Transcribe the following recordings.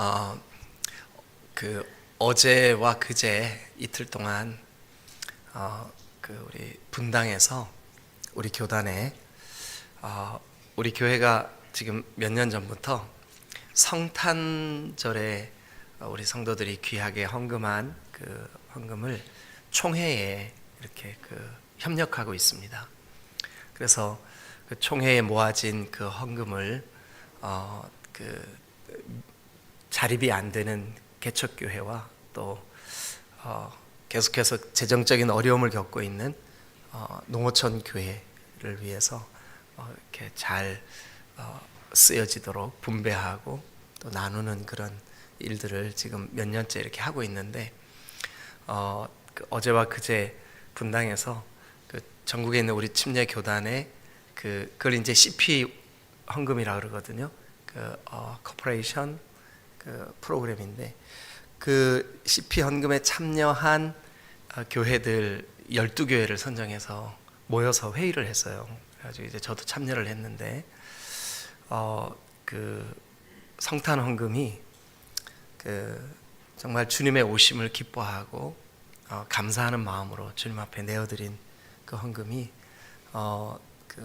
어, 그 어제와 그제 이틀 동안 우리 분당에서 우리 교단에 우리 교회가 지금 몇 년 전부터 성탄절에 우리 성도들이 귀하게 헌금한 그 헌금을 총회에 이렇게 협력하고 있습니다. 그래서 그 총회에 모아진 그 헌금을 자립이 안 되는 개척교회와 또 계속해서 재정적인 어려움을 겪고 있는 농어촌 교회를 위해서 이렇게 잘 쓰여지도록 분배하고 또 나누는 그런 일들을 지금 몇 년째 이렇게 하고 있는데 어제와 그제 분당에서 그 전국에 있는 우리 침례 교단에 그걸 이제 CP 헌금이라고 그러거든요. 코퍼레이션 프로그램인데 그 CP 헌금에 참여한 교회들 12교회를 선정해서 모여서 회의를 했어요. 그래가지고 이제 저도 참여를 했는데 성탄 헌금이 정말 주님의 오심을 기뻐하고 감사하는 마음으로 주님 앞에 내어드린 그 헌금이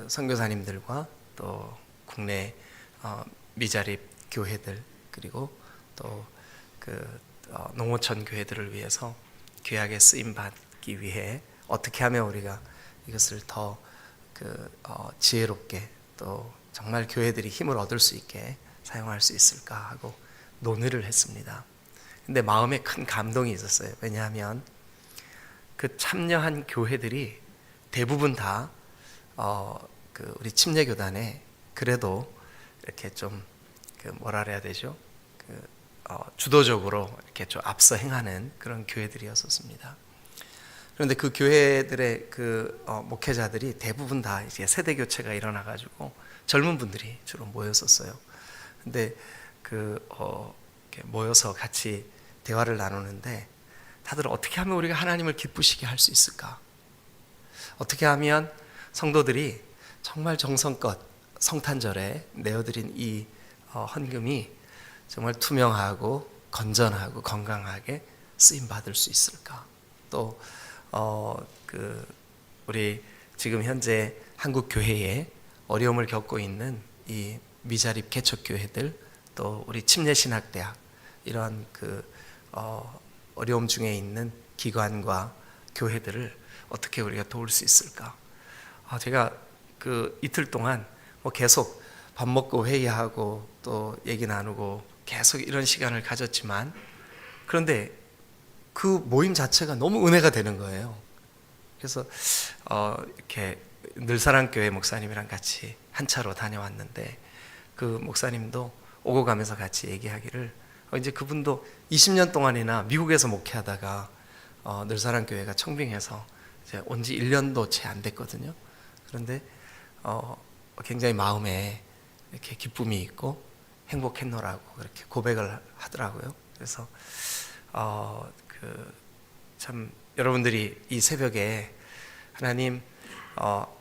선교사님들과 또 국내 미자립 교회들 그리고 또 농어촌 교회들을 위해서 귀하게 쓰임 받기 위해 어떻게 하면 우리가 이것을 더 지혜롭게 또 정말 교회들이 힘을 얻을 수 있게 사용할 수 있을까 하고 논의를 했습니다. 근데 마음에 큰 감동이 있었어요. 왜냐하면 그 참여한 교회들이 대부분 다 우리 침례교단에 그래도 이렇게 좀 뭐라 그래야 되죠? 주도적으로 이렇게 좀 앞서 행하는 그런 교회들이었었습니다. 그런데 그 교회들의 목회자들이 대부분 다 이제 세대 교체가 일어나가지고 젊은 분들이 주로 모였었어요. 근데 이렇게 모여서 같이 대화를 나누는데 다들 어떻게 하면 우리가 하나님을 기쁘시게 할 수 있을까? 어떻게 하면 성도들이 정말 정성껏 성탄절에 내어드린 이 헌금이 정말 투명하고 건전하고 건강하게 쓰임 받을 수 있을까? 또 우리 지금 현재 한국 교회에 어려움을 겪고 있는 이 미자립 개척 교회들 또 우리 침례신학대학 이러한 어려움 중에 있는 기관과 교회들을 어떻게 우리가 도울 수 있을까? 제가 이틀 동안 계속 밥 먹고 회의하고 또 얘기 나누고 계속 이런 시간을 가졌지만 그런데 그 모임 자체가 너무 은혜가 되는 거예요. 그래서 이렇게 늘사랑교회 목사님이랑 같이 한 차로 다녀왔는데 그 목사님도 오고 가면서 같이 얘기하기를 이제 그분도 20년 동안이나 미국에서 목회하다가 늘사랑교회가 청빙해서 이제 온 지 1년도 채 안 됐거든요. 그런데 굉장히 마음에 이렇게 기쁨이 있고 행복했노라고 그렇게 고백을 하더라고요. 그래서 참 여러분들이 이 새벽에 하나님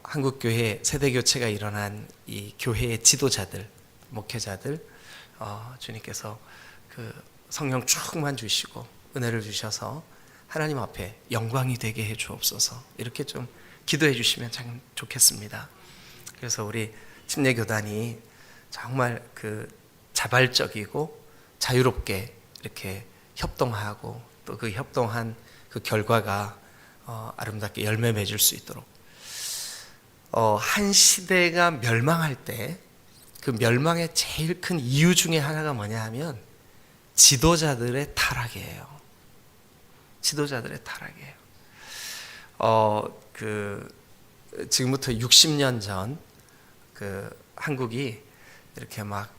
한국 교회 세대 교체가 일어난 이 교회의 지도자들, 목회자들 주님께서 성령 충만 주시고 은혜를 주셔서 하나님 앞에 영광이 되게 해 주옵소서 이렇게 좀 기도해 주시면 참 좋겠습니다. 그래서 우리 침례교단이 정말 자발적이고 자유롭게 이렇게 협동하고 또 그 협동한 그 결과가 아름답게 열매 맺을 수 있도록 한 시대가 멸망할 때 그 멸망의 제일 큰 이유 중에 하나가 뭐냐 하면 지도자들의 타락이에요. 지도자들의 타락이에요. 지금부터 60년 전 한국이 이렇게 막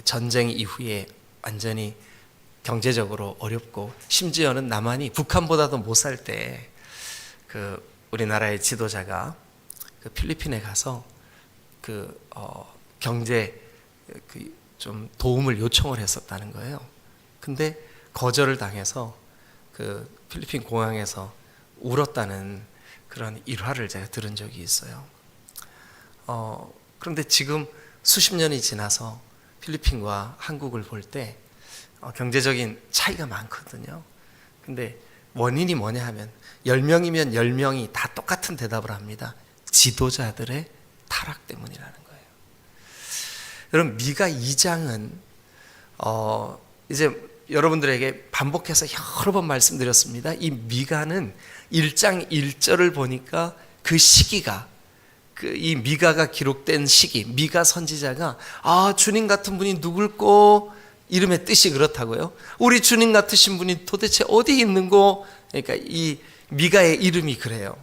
전쟁 이후에 완전히 경제적으로 어렵고 심지어는 남한이 북한보다도 못 살 때 우리나라의 지도자가 필리핀에 가서 경제 좀 도움을 요청을 했었다는 거예요. 근데 거절을 당해서 필리핀 공항에서 울었다는 그런 일화를 제가 들은 적이 있어요. 그런데 지금 수십 년이 지나서 필리핀과 한국을 볼 때 경제적인 차이가 많거든요. 근데 원인이 뭐냐 하면 10명이면 10명이 다 똑같은 대답을 합니다. 지도자들의 타락 때문이라는 거예요. 여러분, 미가 2장은 이제 여러분들에게 반복해서 여러 번 말씀드렸습니다. 이 미가는 1장 1절을 보니까 그 시기가, 이 미가가 기록된 시기, 미가 선지자가 주님 같은 분이 누굴꼬, 이름의 뜻이 그렇다고요. 우리 주님 같으신 분이 도대체 어디 있는고. 그러니까 이 미가의 이름이 그래요.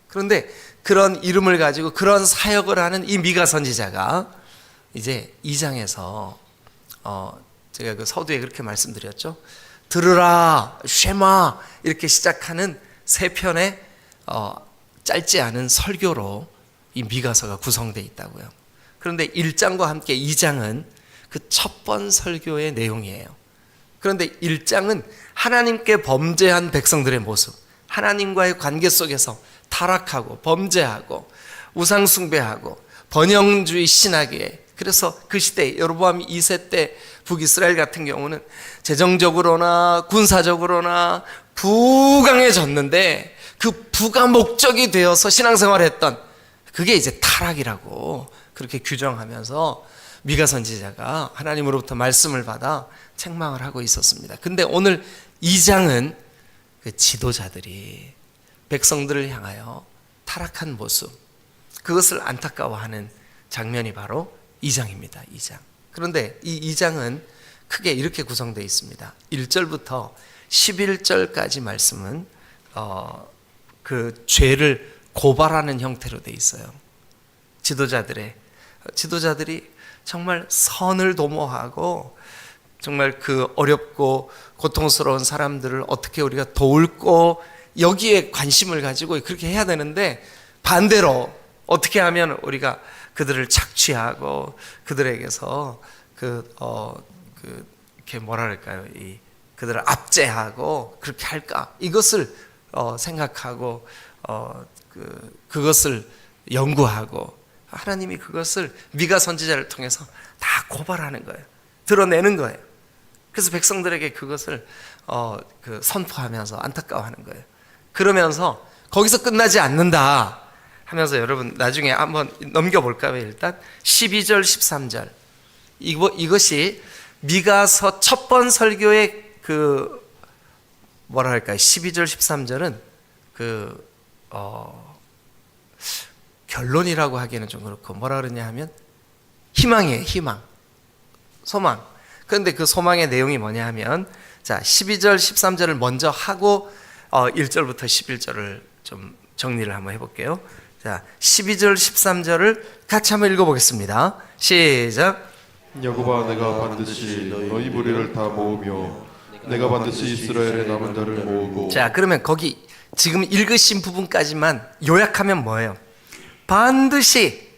그런데 그런 이름을 가지고 그런 사역을 하는 이 미가 선지자가 이제 2장에서 제가 그 서두에 그렇게 말씀드렸죠. 들으라 쉐마 이렇게 시작하는 3편의 짧지 않은 설교로 이 미가서가 구성되어 있다고요. 그런데 1장과 함께 2장은 그 첫 번 설교의 내용이에요. 그런데 1장은 하나님께 범죄한 백성들의 모습, 하나님과의 관계 속에서 타락하고 범죄하고 우상숭배하고 번영주의 신학에, 그래서 그 시대 여로보암 2세 때 북이스라엘 같은 경우는 재정적으로나 군사적으로나 부강해졌는데 그 부가 목적이 되어서 신앙생활을 했던, 그게 이제 타락이라고 그렇게 규정하면서 미가 선지자가 하나님으로부터 말씀을 받아 책망을 하고 있었습니다. 근데 오늘 2장은 그 지도자들이 백성들을 향하여 타락한 모습, 그것을 안타까워하는 장면이 바로 2장입니다. 2장. 그런데 이 2장은 크게 이렇게 구성되어 있습니다. 1절부터 11절까지 말씀은 그 죄를 고발하는 형태로 되어 있어요. 지도자들이 정말 선을 도모하고 정말 그 어렵고 고통스러운 사람들을 어떻게 우리가 도울고, 여기에 관심을 가지고 그렇게 해야 되는데, 반대로 어떻게 하면 우리가 그들을 착취하고 그들에게서 이렇게 뭐라 그럴까요? 그들을 압제하고 그렇게 할까? 이것을 생각하고 그것을 연구하고, 하나님이 그것을 미가 선지자를 통해서 다 고발하는 거예요. 드러내는 거예요. 그래서 백성들에게 그것을 선포하면서 안타까워하는 거예요. 그러면서 거기서 끝나지 않는다 하면서, 여러분 나중에 한번 넘겨볼까요? 일단 12절 13절 이것이 미가서 첫 번 설교의 뭐라 할까요? 12절 13절은 결론이라고 하기에는 좀 그렇고, 뭐라 그러냐 하면 희망이에요. 희망, 소망. 그런데 그 소망의 내용이 뭐냐 하면, 자 12절 13절을 먼저 하고 1절부터 11절을 좀 정리를 한번 해볼게요. 자 12절 13절을 같이 한번 읽어보겠습니다. 시작. 야곱아, 내가 반드시 너희 무리를 다 모으며 내가 반드시 이스라엘의 남은 자를 모으고. 자, 그러면 거기 지금 읽으신 부분까지만 요약하면 뭐예요? 반드시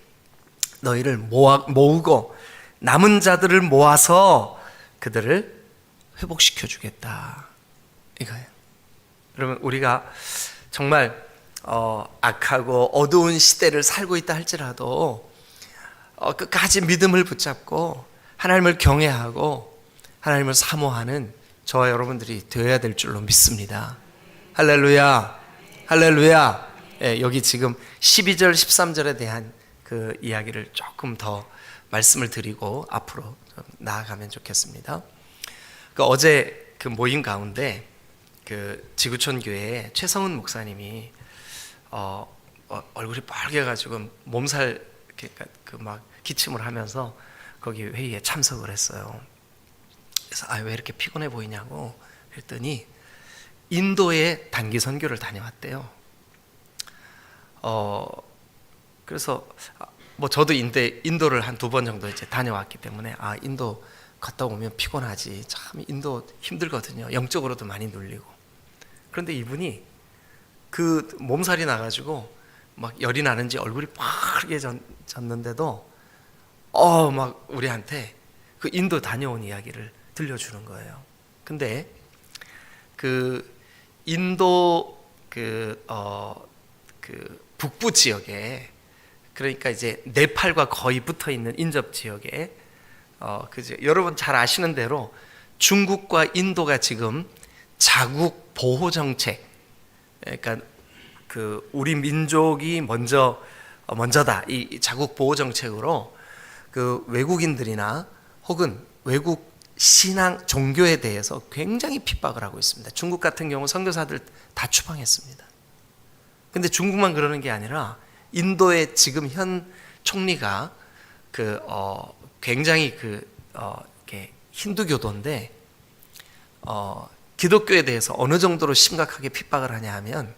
너희를 모으고 남은 자들을 모아서 그들을 회복시켜 주겠다, 이거예요. 여러분, 우리가 정말 악하고 어두운 시대를 살고 있다 할지라도 끝까지 믿음을 붙잡고 하나님을 경외하고 하나님을 사모하는 저와 여러분들이 되어야 될 줄로 믿습니다. 할렐루야, 할렐루야. 여기 지금 12절 13절에 대한 그 이야기를 조금 더 말씀을 드리고 앞으로 나아가면 좋겠습니다. 어제 그 모임 가운데 그 지구촌 교회에 최성은 목사님이 얼굴이 빨개가지고 몸살 막 기침을 하면서 거기 회의에 참석을 했어요. 그래서 왜 이렇게 피곤해 보이냐고 그랬더니 인도에 단기 선교를 다녀왔대요. 그래서 저도 인도를 한 2번 정도 이제 다녀왔기 때문에 인도 갔다 오면 피곤하지, 참 인도 힘들거든요. 영적으로도 많이 눌리고. 그런데 이분이 그 몸살이 나가지고 막 열이 나는지 얼굴이 빠르게 졌는데도 막 우리한테 그 인도 다녀온 이야기를 들려주는 거예요. 근데 그 인도 그 북부 지역에, 그러니까 이제 네팔과 거의 붙어 있는 인접 지역에 여러분 잘 아시는 대로 중국과 인도가 지금 자국 보호 정책, 그러니까 그 우리 민족이 먼저다 이 자국 보호 정책으로 그 외국인들이나 혹은 외국 신앙 종교에 대해서 굉장히 핍박을 하고 있습니다. 중국 같은 경우 선교사들 다 추방했습니다. 근데 중국만 그러는 게 아니라 인도의 지금 현 총리가 굉장히 이렇게 힌두교도인데 기독교에 대해서 어느 정도로 심각하게 핍박을 하냐 하면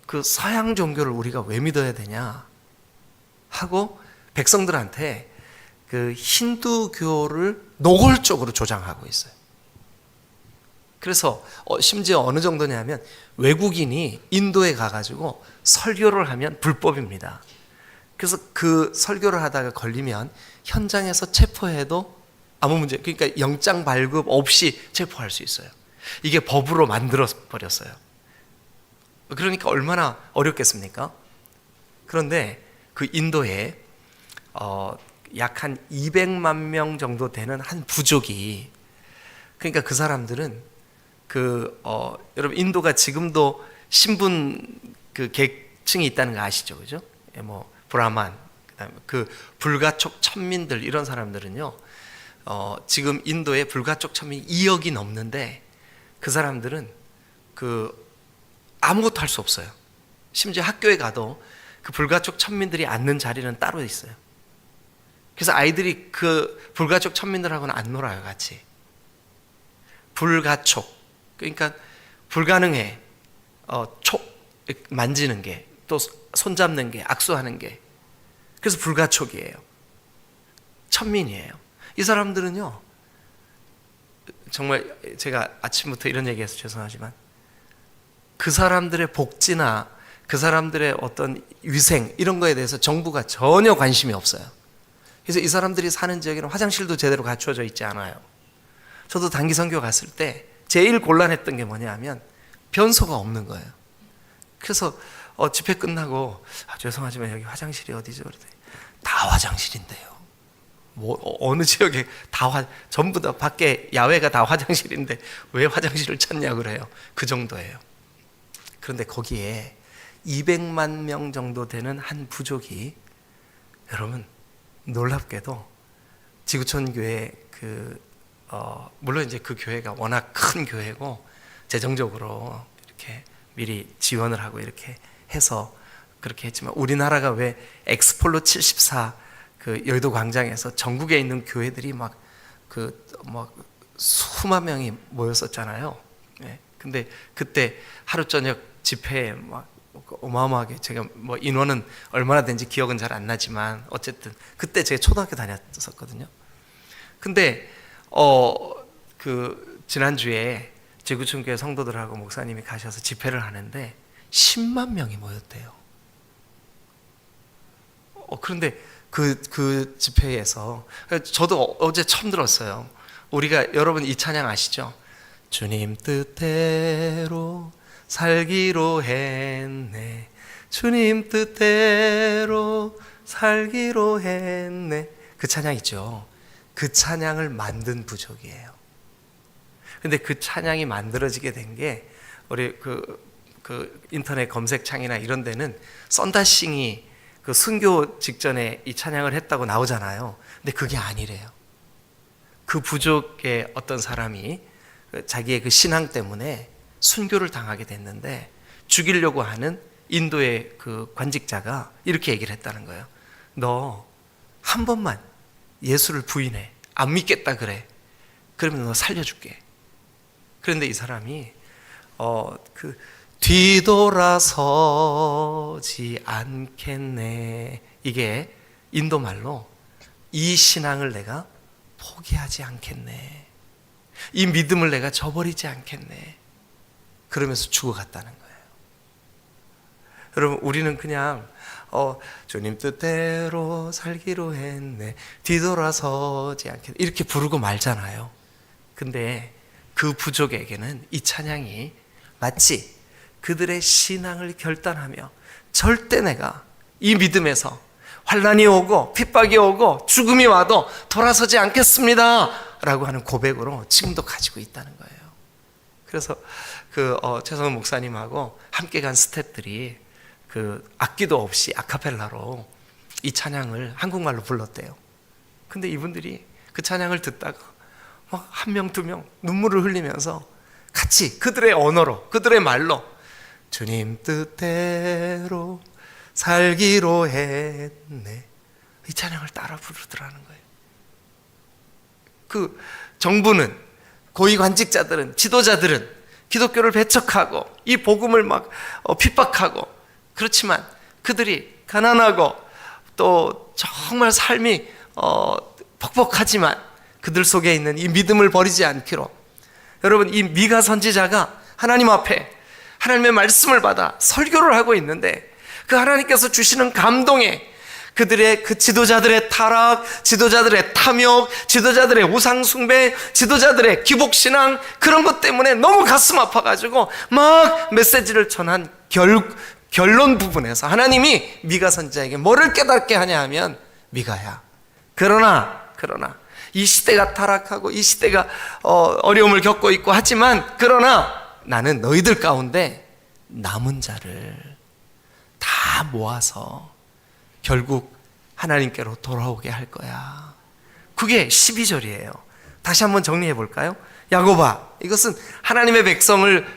그 서양 종교를 우리가 왜 믿어야 되냐 하고 백성들한테 그 힌두교를 노골적으로 조장하고 있어요. 그래서 심지어 어느 정도냐면 외국인이 인도에 가가지고 설교를 하면 불법입니다. 그래서 그 설교를 하다가 걸리면 현장에서 체포해도 아무 문제, 그러니까 영장 발급 없이 체포할 수 있어요. 이게 법으로 만들어 버렸어요. 그러니까 얼마나 어렵겠습니까? 그런데 그 인도에 약 한 200만 명 정도 되는 한 부족이, 그러니까 그 사람들은 여러분 인도가 지금도 신분 그 계층이 있다는 거 아시죠, 그죠? 뭐 브라만, 그다음에 그 불가촉 천민들 이런 사람들은요, 지금 인도에 불가촉 천민이 2억이 넘는데 그 사람들은 아무것도 할 수 없어요. 심지어 학교에 가도 그 불가촉 천민들이 앉는 자리는 따로 있어요. 그래서 아이들이 그 불가촉 천민들하고는 안 놀아요, 같이. 불가촉, 그러니까 불가능해. 만지는 게, 또 손잡는 게, 악수하는 게. 그래서 불가촉이에요. 천민이에요. 이 사람들은요, 정말 제가 아침부터 이런 얘기해서 죄송하지만 그 사람들의 복지나 그 사람들의 어떤 위생 이런 거에 대해서 정부가 전혀 관심이 없어요. 그래서 이 사람들이 사는 지역에는 화장실도 제대로 갖추어져 있지 않아요. 저도 단기 선교 갔을 때 제일 곤란했던 게 뭐냐 하면 변소가 없는 거예요. 그래서 집회 끝나고 죄송하지만 여기 화장실이 어디죠? 그랬더니 다 화장실인데요. 뭐 어느 지역에 전부 다 밖에 야외가 다 화장실인데 왜 화장실을 찾냐 그래요. 그 정도예요. 그런데 거기에 200만 명 정도 되는 한 부족이, 여러분 놀랍게도 지구촌 교회 물론 이제 그 교회가 워낙 큰 교회고 재정적으로 이렇게 미리 지원을 하고 이렇게 해서 그렇게 했지만, 우리나라가 왜 엑스폴로 74 그 여의도 광장에서 전국에 있는 교회들이 막 수만 명이 모였었잖아요. 네. 근데 그때 하루 저녁 집회에 막 어마어마하게, 제가 뭐 인원은 얼마나 된지 기억은 잘 안 나지만 어쨌든 그때 제가 초등학교 다녔었거든요. 근데 지난주에 지구촌교회 성도들하고 목사님이 가셔서 집회를 하는데 10만 명이 모였대요. 그런데 그 집회에서 저도 어제 처음 들었어요. 우리가, 여러분 이 찬양 아시죠? 주님 뜻대로 살기로 했네, 주님 뜻대로 살기로 했네, 그 찬양 있죠. 그 찬양을 만든 부족이에요. 근데 그 찬양이 만들어지게 된 게, 우리 그 인터넷 검색창이나 이런 데는 썬다싱이 그 순교 직전에 이 찬양을 했다고 나오잖아요. 근데 그게 아니래요. 그 부족의 어떤 사람이 자기의 그 신앙 때문에 순교를 당하게 됐는데, 죽이려고 하는 인도의 그 관직자가 이렇게 얘기를 했다는 거예요. 너 한 번만 예수를 부인해, 안 믿겠다 그래, 그러면 너 살려줄게. 그런데 이 사람이 뒤돌아서지 않겠네, 이게 인도 말로 이 신앙을 내가 포기하지 않겠네, 이 믿음을 내가 저버리지 않겠네, 그러면서 죽어갔다는 거예요. 여러분, 우리는 그냥 주님 뜻대로 살기로 했네, 뒤돌아서지 않겠네, 이렇게 부르고 말잖아요. 근데 그 부족에게는 이 찬양이 마치 그들의 신앙을 결단하며, 절대 내가 이 믿음에서 환난이 오고 핍박이 오고 죽음이 와도 돌아서지 않겠습니다 라고 하는 고백으로 지금도 가지고 있다는 거예요. 그래서 최성훈 목사님하고 함께 간 스태프들이 악기도 없이 아카펠라로 이 찬양을 한국말로 불렀대요. 근데 이분들이 그 찬양을 듣다가 막 한 명, 두 명 눈물을 흘리면서 같이 그들의 언어로, 그들의 말로 주님 뜻대로 살기로 했네, 이 찬양을 따라 부르더라는 거예요. 그 정부는, 고위관직자들은, 지도자들은 기독교를 배척하고 이 복음을 막 핍박하고, 그렇지만 그들이 가난하고 또 정말 삶이 퍽퍽하지만 그들 속에 있는 이 믿음을 버리지 않기로, 여러분, 이 미가 선지자가 하나님 앞에 하나님의 말씀을 받아 설교를 하고 있는데 그 하나님께서 주시는 감동에 그들의 그 지도자들의 타락, 지도자들의 탐욕, 지도자들의 우상숭배, 지도자들의 기복신앙, 그런 것 때문에 너무 가슴 아파가지고 막 메시지를 전한 결론 부분에서 하나님이 미가 선지자에게 뭐를 깨닫게 하냐 하면, 미가야, 그러나 이 시대가 타락하고 이 시대가 어려움을 겪고 있고 하지만, 그러나 나는 너희들 가운데 남은 자를 다 모아서 결국 하나님께로 돌아오게 할 거야. 그게 12절이에요. 다시 한번 정리해 볼까요? 야곱아, 이것은 하나님의 백성을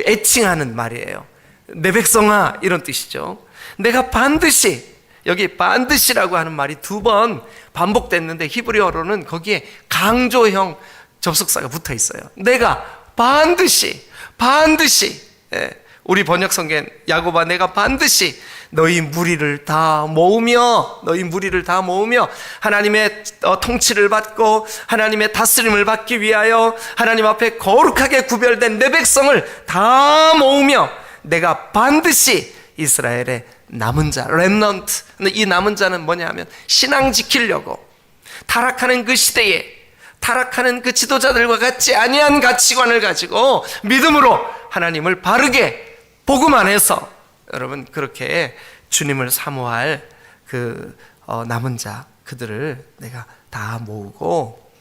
애칭하는 말이에요. 내 백성아, 이런 뜻이죠. 내가 반드시, 여기 반드시라고 하는 말이 2번 반복됐는데 히브리어로는 거기에 강조형 접속사가 붙어 있어요. 내가 반드시, 우리 번역성경 야곱아, 내가 반드시 너희 무리를 다 모으며 하나님의 통치를 받고 하나님의 다스림을 받기 위하여 하나님 앞에 거룩하게 구별된 내 백성을 다 모으며 내가 반드시 이스라엘의 남은 자, 렘넌트. 근데 이 남은 자는 뭐냐 하면 신앙 지키려고 타락하는 그 시대에 타락하는 그 지도자들과 같지 아니한 가치관을 가지고 믿음으로 하나님을 바르게 복음 안에서, 여러분, 그렇게 주님을 사모할 그 남은 자, 그들을 내가 다 모으고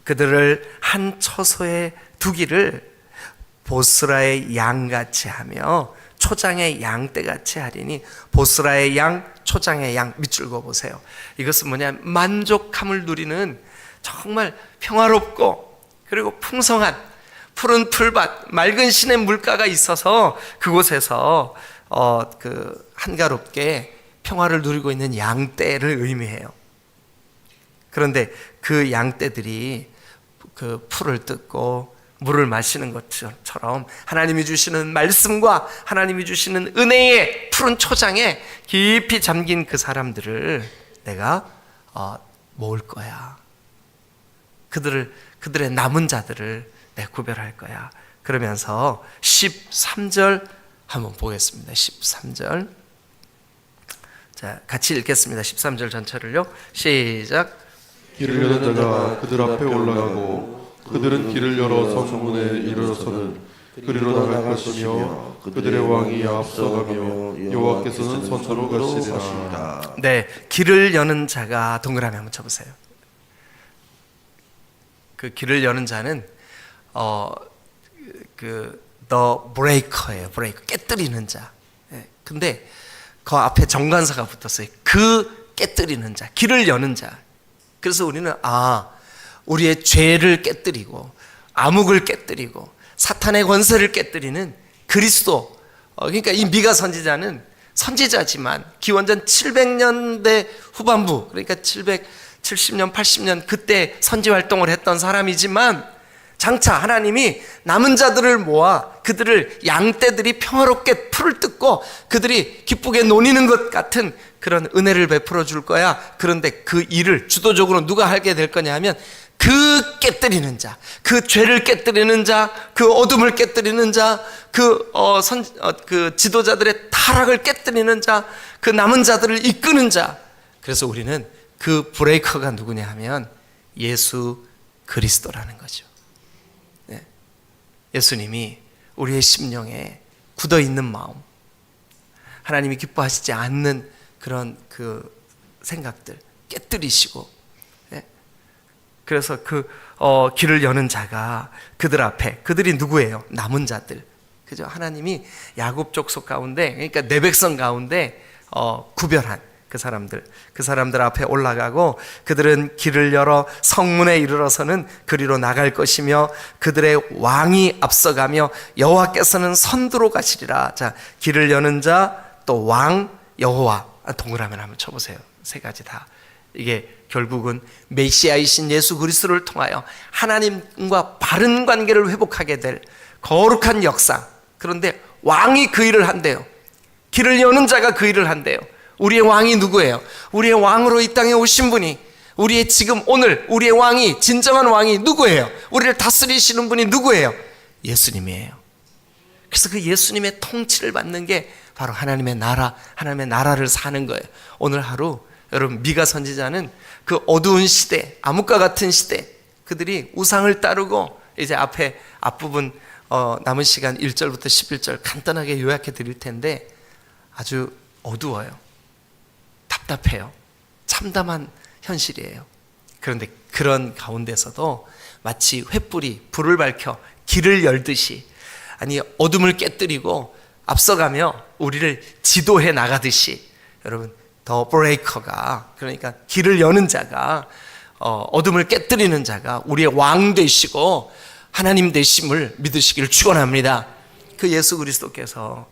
그들을 한 처소에 두기를 보스라의 양같이 하며 초장의 양떼같이 하리니, 보스라의 양, 초장의 양, 밑줄 그어보세요. 이것은 뭐냐면 만족함을 누리는 정말 평화롭고 그리고 풍성한 푸른 풀밭, 맑은 시냇 물가가 있어서 그곳에서 한가롭게 평화를 누리고 있는 양떼를 의미해요. 그런데 그 양떼들이 그 풀을 뜯고 물을 마시는 것처럼 하나님이 주시는 말씀과 하나님이 주시는 은혜의 푸른 초장에 깊이 잠긴 그 사람들을 내가 모을 거야. 그들의 남은 자들을 내가 구별할 거야. 그러면서 13절 한번 보겠습니다. 13절. 자, 같이 읽겠습니다. 13절 전체를요. 시작. 길을 여는 자가 그들 앞에 올라가고 그들은 길을 열어 성문에 이르러서는 그리로 나갈 것이며 그들의 왕이 앞서가며 여호와께서는 선두로 가시리라. 네, 길을 여는 자가 동그라미 한번 쳐보세요. 그 길을 여는 자는 the breaker예요. breaker, 깨뜨리는 자. 네, 근데 그 앞에 정관사가 붙었어요. 그 깨뜨리는 자, 길을 여는 자. 그래서 우리는 우리의 죄를 깨뜨리고 암흑을 깨뜨리고 사탄의 권세를 깨뜨리는 그리스도, 그러니까 이 미가 선지자는 선지자지만 기원전 700년대 후반부, 그러니까 770년 80년 그때 선지 활동을 했던 사람이지만 장차 하나님이 남은 자들을 모아 그들을 양떼들이 평화롭게 풀을 뜯고 그들이 기쁘게 노니는 것 같은 그런 은혜를 베풀어 줄 거야. 그런데 그 일을 주도적으로 누가 하게 될 거냐 하면 그 깨뜨리는 자, 그 죄를 깨뜨리는 자, 그 어둠을 깨뜨리는 자, 그 지도자들의 타락을 깨뜨리는 자, 그 남은 자들을 이끄는 자. 그래서 우리는 그 브레이커가 누구냐 하면 예수 그리스도라는 거죠. 네. 예수님이 우리의 심령에 굳어 있는 마음, 하나님이 기뻐하시지 않는 그런 그 생각들 깨뜨리시고, 그래서 길을 여는 자가 그들 앞에, 그들이 누구예요? 남은 자들. 그죠? 하나님이 야곱 족속 가운데, 그러니까 내 백성 가운데 구별한 그 사람들 앞에 올라가고, 그들은 길을 열어 성문에 이르러서는 그리로 나갈 것이며 그들의 왕이 앞서가며 여호와께서는 선두로 가시리라. 자, 길을 여는 자, 또 왕, 여호와. 동그라미를 한번 쳐보세요. 세 가지 다. 이게 결국은 메시아이신 예수 그리스도를 통하여 하나님과 바른 관계를 회복하게 될 거룩한 역사. 그런데 왕이 그 일을 한대요. 길을 여는 자가 그 일을 한대요. 우리의 왕이 누구예요? 우리의 왕으로 이 땅에 오신 분이, 우리의 지금 오늘 우리의 왕이, 진정한 왕이 누구예요? 우리를 다스리시는 분이 누구예요? 예수님이에요. 그래서 그 예수님의 통치를 받는 게 바로 하나님의 나라, 하나님의 나라를 사는 거예요. 오늘 하루 여러분, 미가 선지자는 그 어두운 시대, 암흑과 같은 시대, 그들이 우상을 따르고, 이제 앞부분 남은 시간 1절부터 11절 간단하게 요약해 드릴 텐데 아주 어두워요. 답답해요. 참담한 현실이에요. 그런데 그런 가운데서도 마치 횃불이 불을 밝혀 길을 열듯이, 아니 어둠을 깨뜨리고 앞서가며 우리를 지도해 나가듯이, 여러분, 더 브레이커가, 그러니까 길을 여는 자가, 어둠을 깨뜨리는 자가 우리의 왕 되시고 하나님 되심을 믿으시기를 축원합니다. 그 예수 그리스도께서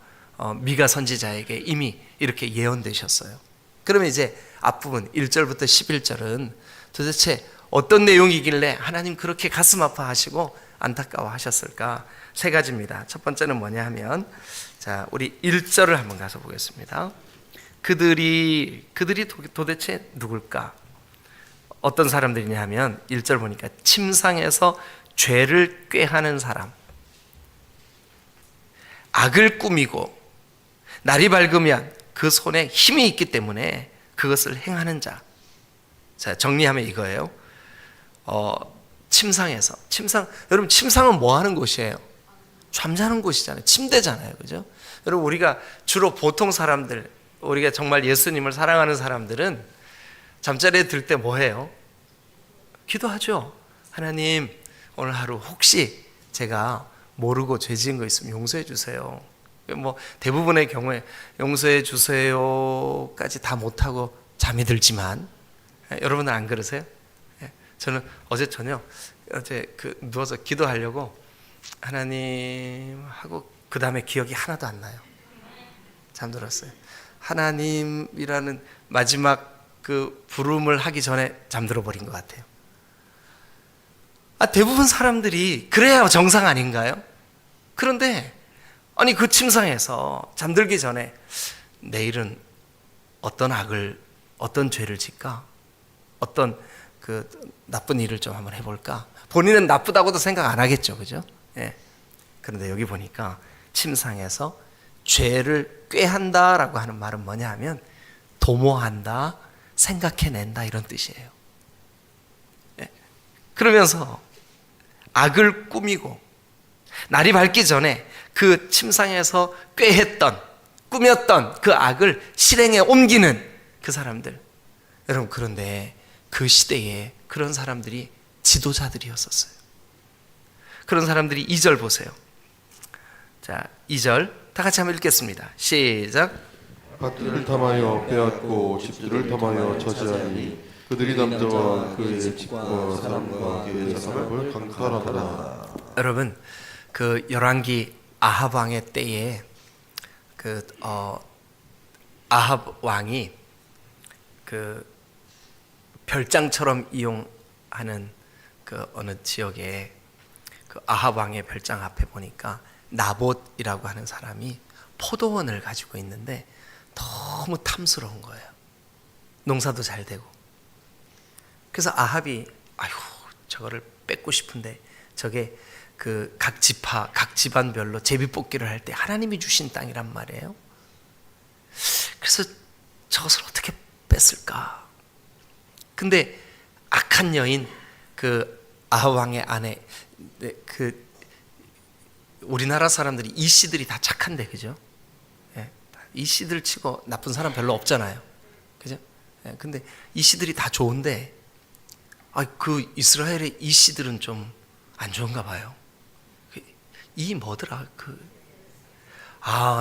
미가 선지자에게 이미 이렇게 예언되셨어요. 그러면 이제 앞부분 1절부터 11절은 도대체 어떤 내용이길래 하나님 그렇게 가슴 아파하시고 안타까워하셨을까? 세 가지입니다. 첫 번째는 뭐냐 하면, 자, 우리 1절을 한번 가서 보겠습니다. 그들이 도대체 누굴까? 어떤 사람들이냐 하면 1절 보니까 침상에서 죄를 꾀하는 사람, 악을 꾸미고 날이 밝으면 그 손에 힘이 있기 때문에 그것을 행하는 자. 자, 정리하면 이거예요. 침상에서, 여러분, 침상은 뭐 하는 곳이에요? 잠자는 곳이잖아요. 침대잖아요. 그죠? 여러분, 우리가 주로 보통 사람들, 우리가 정말 예수님을 사랑하는 사람들은 잠자리에 들 때 뭐 해요? 기도하죠. 하나님, 오늘 하루 혹시 제가 모르고 죄 지은 거 있으면 용서해 주세요. 뭐 대부분의 경우에 용서해 주세요까지 다 못하고 잠이 들지만, 여러분은 안 그러세요? 저는 어제 저녁 누워서 기도하려고 하나님 하고 그 다음에 기억이 하나도 안 나요. 잠들었어요. 하나님이라는 마지막 그 부름을 하기 전에 잠들어 버린 것 같아요. 대부분 사람들이 그래야 정상 아닌가요? 그런데 아니 그 침상에서 잠들기 전에 내일은 어떤 죄를 짓까? 어떤 그 나쁜 일을 좀 한번 해볼까? 본인은 나쁘다고도 생각 안 하겠죠, 그죠? 예. 그런데 여기 보니까 침상에서 죄를 꾀한다라고 하는 말은 뭐냐 하면 도모한다, 생각해낸다, 이런 뜻이에요. 예. 그러면서 악을 꾸미고 날이 밝기 전에 그 침상에서 꾀했던, 꾸몄던 그 악을 실행에 옮기는 그 사람들. 여러분, 그런데 그 시대에 그런 사람들이 지도자들이었었어요. 그런 사람들이 2절 보세요. 자, 2절 다 같이 한번 읽겠습니다. 시작. 밧줄을 탐하여 빼앗고 십줄을 탐하여 저지하니 그들이 남자와 그의 집과 사람과 그의 사람을 강탈하더라. 여러분, 그 열왕기 아합 왕의 때에 그 아합 왕이 그 별장처럼 이용하는 그 어느 지역에 그 아합 왕의 별장 앞에 보니까 나봇이라고 하는 사람이 포도원을 가지고 있는데 너무 탐스러운 거예요. 농사도 잘 되고. 그래서 아합이 저거를 뺏고 싶은데 저게 그 각 지파, 각 집안별로 제비뽑기를 할 때 하나님이 주신 땅이란 말이에요. 그래서 저것을 어떻게 뺐을까? 근데 악한 여인 그 아합 왕의 아내, 그 우리나라 사람들이 이씨들이 다 착한데, 그죠? 예, 이씨들 치고 나쁜 사람 별로 없잖아요, 그죠? 예, 근데 이씨들이 다 좋은데 그 이스라엘의 이 씨들은 좀 안 좋은가 봐요. 이 뭐더라?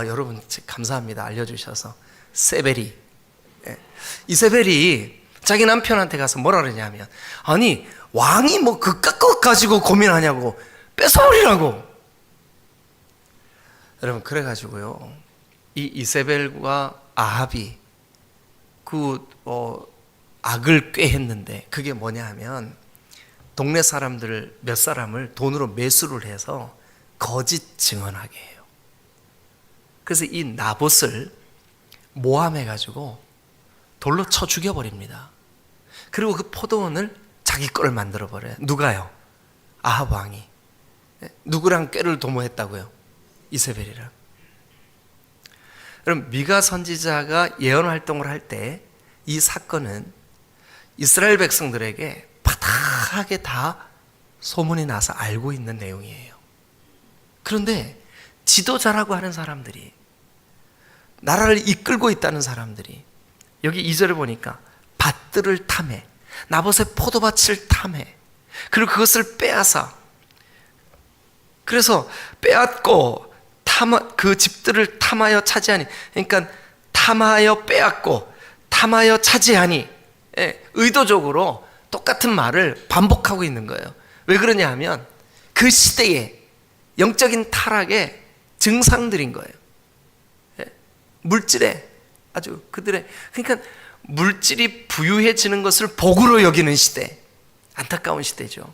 여러분 감사합니다. 알려주셔서. 세벨이. 이세벨이 자기 남편한테 가서 뭐라 그러냐면, 아니 왕이 뭐 그깟 것 가지고 고민하냐고, 뺏어버리라고. 여러분 그래가지고요, 이 이세벨과 아합이 악을 꾀했는데, 그게 뭐냐 하면 동네 사람들 몇 사람을 돈으로 매수를 해서 거짓 증언하게 해요. 그래서 이 나봇을 모함해가지고 돌로 쳐 죽여버립니다. 그리고 그 포도원을 자기 거를 만들어버려요. 누가요? 아합 왕이. 누구랑 꾀를 도모했다고요? 이세벨이랑. 그럼 미가 선지자가 예언 활동을 할 때 이 사건은 이스라엘 백성들에게 파다하게 다 소문이 나서 알고 있는 내용이에요. 그런데 지도자라고 하는 사람들이, 나라를 이끌고 있다는 사람들이, 여기 2절을 보니까 밭들을 탐해, 나봇의 포도밭을 탐해, 그리고 그것을 빼앗아, 그래서 빼앗고 그 집들을 탐하여 차지하니, 그러니까 탐하여 빼앗고 탐하여 차지하니, 의도적으로 똑같은 말을 반복하고 있는 거예요. 왜 그러냐 하면 그 시대의 영적인 타락의 증상들인 거예요. 물질에 아주 그들의, 그러니까 물질이 부유해지는 것을 복으로 여기는 시대, 안타까운 시대죠.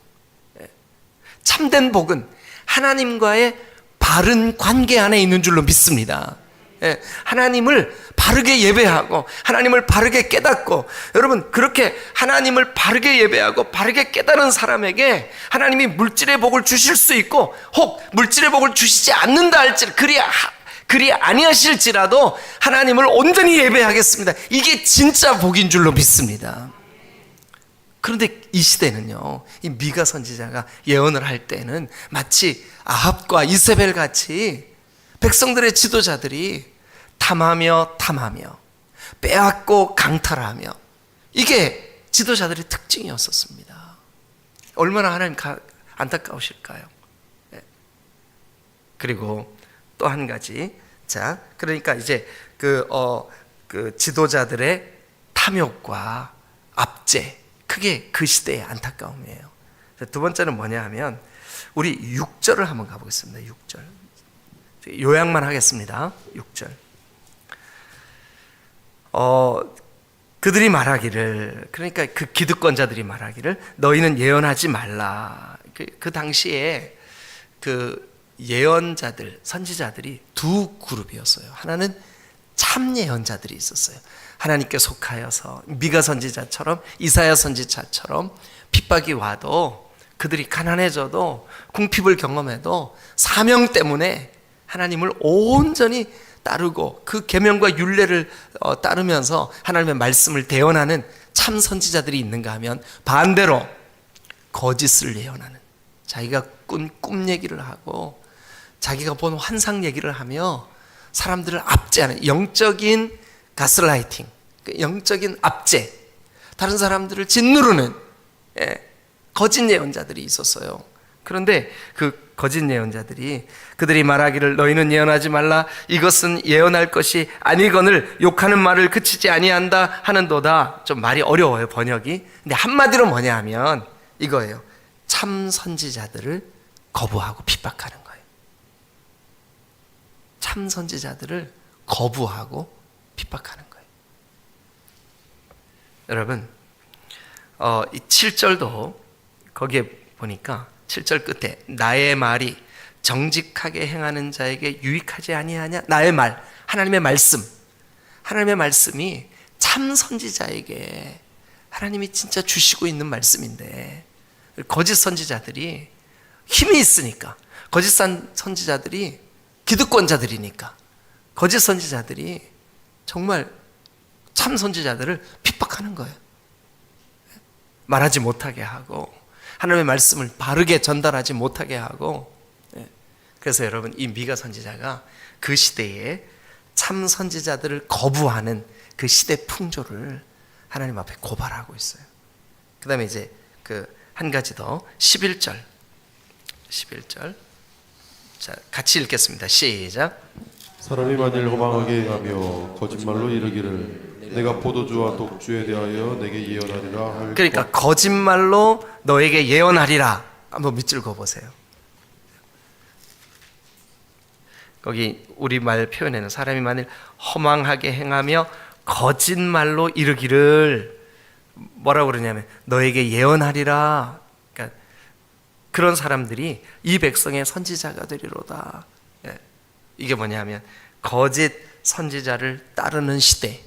참된 복은 하나님과의 바른 관계 안에 있는 줄로 믿습니다. 하나님을 바르게 예배하고 하나님을 바르게 깨닫고, 여러분 그렇게 하나님을 바르게 예배하고 바르게 깨달은 사람에게 하나님이 물질의 복을 주실 수 있고, 혹 물질의 복을 주시지 않는다 할지라도, 그리 아니하실지라도 하나님을 온전히 예배하겠습니다. 이게 진짜 복인 줄로 믿습니다. 그런데 이 시대는요, 이 미가 선지자가 예언을 할 때는 마치 아합과 이세벨 같이 백성들의 지도자들이 탐하며 빼앗고 강탈하며, 이게 지도자들의 특징이었었습니다. 얼마나 하나님 안타까우실까요? 그리고 또 한 가지, 자, 그러니까 이제 그 지도자들의 탐욕과 압제, 그게 그 시대의 안타까움이에요. 두 번째는 뭐냐 하면, 우리 6절을 한번 가보겠습니다. 6절 요약만 하겠습니다. 6절. 그들이 말하기를, 그러니까 그 기득권자들이 말하기를, 너희는 예언하지 말라. 그 당시에 그 예언자들, 선지자들이 두 그룹이었어요. 하나는 참 예언자들이 있었어요. 하나님께 속하여서 미가 선지자처럼, 이사야 선지자처럼 핍박이 와도, 그들이 가난해져도, 궁핍을 경험해도 사명 때문에 하나님을 온전히 따르고 그 계명과 율례를 따르면서 하나님의 말씀을 대언하는 참 선지자들이 있는가 하면, 반대로 거짓을 예언하는, 자기가 꾼 꿈 얘기를 하고 자기가 본 환상 얘기를 하며 사람들을 압제하는 영적인 가스라이팅, 영적인 압제, 다른 사람들을 짓누르는 거짓 예언자들이 있었어요. 그런데 그 거짓 예언자들이, 그들이 말하기를 너희는 예언하지 말라, 이것은 예언할 것이 아니거늘 욕하는 말을 그치지 아니한다 하는도다. 좀 말이 어려워요, 번역이. 근데 한마디로 뭐냐 하면 이거예요. 참 선지자들을 거부하고 핍박하는 거예요. 참 선지자들을 거부하고 핍박하는 거예요. 여러분, 이 7절도 거기에 보니까 7절 끝에 나의 말이 정직하게 행하는 자에게 유익하지 아니하냐. 나의 말, 하나님의 말씀, 하나님의 말씀이 참 선지자에게 하나님이 진짜 주시고 있는 말씀인데, 거짓 선지자들이 힘이 있으니까, 거짓 선지자들이 기득권자들이니까, 거짓 선지자들이 정말 참 선지자들을 핍박하는 거예요. 말하지 못하게 하고 하나님의 말씀을 바르게 전달하지 못하게 하고. 그래서 여러분, 이 미가 선지자가 그 시대에 참 선지자들을 거부하는 그 시대 풍조를 하나님 앞에 고발하고 있어요. 그 다음에 이제 그 한 가지 더 11절 자, 같이 읽겠습니다. 시작. 사람이 만일 허망하게 행하며 거짓말로 이르기를 내가 포도주와 독주에 대하여 내게 예언하리라 할 그러니까 거짓말로 너에게 예언하리라. 한번 밑줄 그어보세요. 거기 우리말 표현에는 사람이 만일 허망하게 행하며 거짓말로 이르기를 뭐라고 그러냐면 너에게 예언하리라. 그러니까 그런 사람들이 이 백성의 선지자가 되리로다. 예. 이게 뭐냐면 거짓 선지자를 따르는 시대,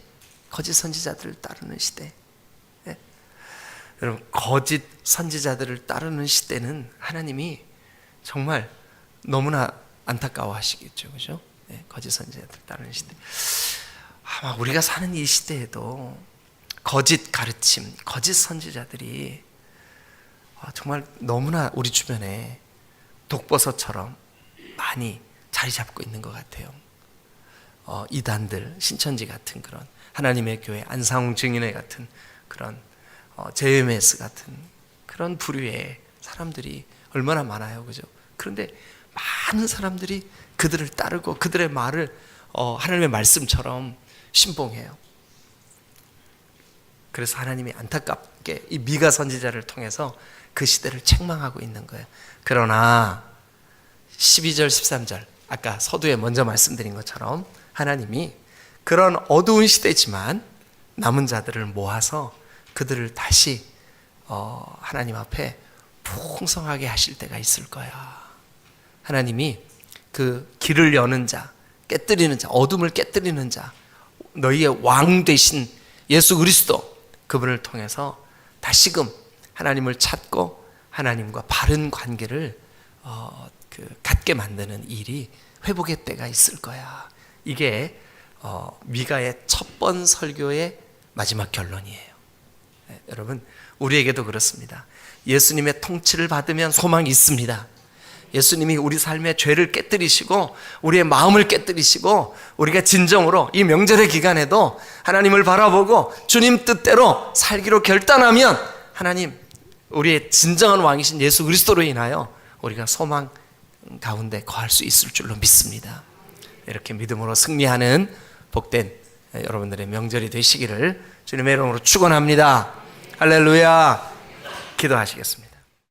거짓 선지자들을 따르는 시대. 예. 여러분, 거짓 선지자들을 따르는 시대는 하나님이 정말 너무나 안타까워하시겠죠, 그죠? 예. 거짓 선지자들 따르는 시대. 아마 우리가 사는 이 시대에도 거짓 가르침, 거짓 선지자들이 정말 너무나 우리 주변에 독버섯처럼 많이 자리 잡고 있는 것 같아요. 이단들, 신천지 같은 그런 하나님의 교회, 안상홍 증인회 같은 그런 JMS 같은 그런 부류의 사람들이 얼마나 많아요, 그죠? 그런데 많은 사람들이 그들을 따르고 그들의 말을 하나님의 말씀처럼 신봉해요. 그래서 하나님이 안타깝게 이 미가 선지자를 통해서 그 시대를 책망하고 있는 거예요. 그러나 12절 13절 아까 서두에 먼저 말씀드린 것처럼 하나님이 그런 어두운 시대지만 남은 자들을 모아서 그들을 다시 하나님 앞에 풍성하게 하실 때가 있을 거야. 하나님이 그 길을 여는 자, 깨뜨리는 자, 어둠을 깨뜨리는 자, 너희의 왕 되신 예수 그리스도 그분을 통해서 다시금 하나님을 찾고 하나님과 바른 관계를 갖게 만드는 일이 회복의 때가 있을 거야. 이게 미가의 첫 번 설교의 마지막 결론이에요. 네, 여러분, 우리에게도 그렇습니다. 예수님의 통치를 받으면 소망이 있습니다. 예수님이 우리 삶의 죄를 깨뜨리시고 우리의 마음을 깨뜨리시고 우리가 진정으로 이 명절의 기간에도 하나님을 바라보고 주님 뜻대로 살기로 결단하면 하나님, 우리의 진정한 왕이신 예수 그리스도로 인하여 우리가 소망 가운데 거할 수 있을 줄로 믿습니다. 이렇게 믿음으로 승리하는 복된 여러분들의 명절이 되시기를 주님의 이름으로 축원합니다. 할렐루야. 기도하시겠습니다.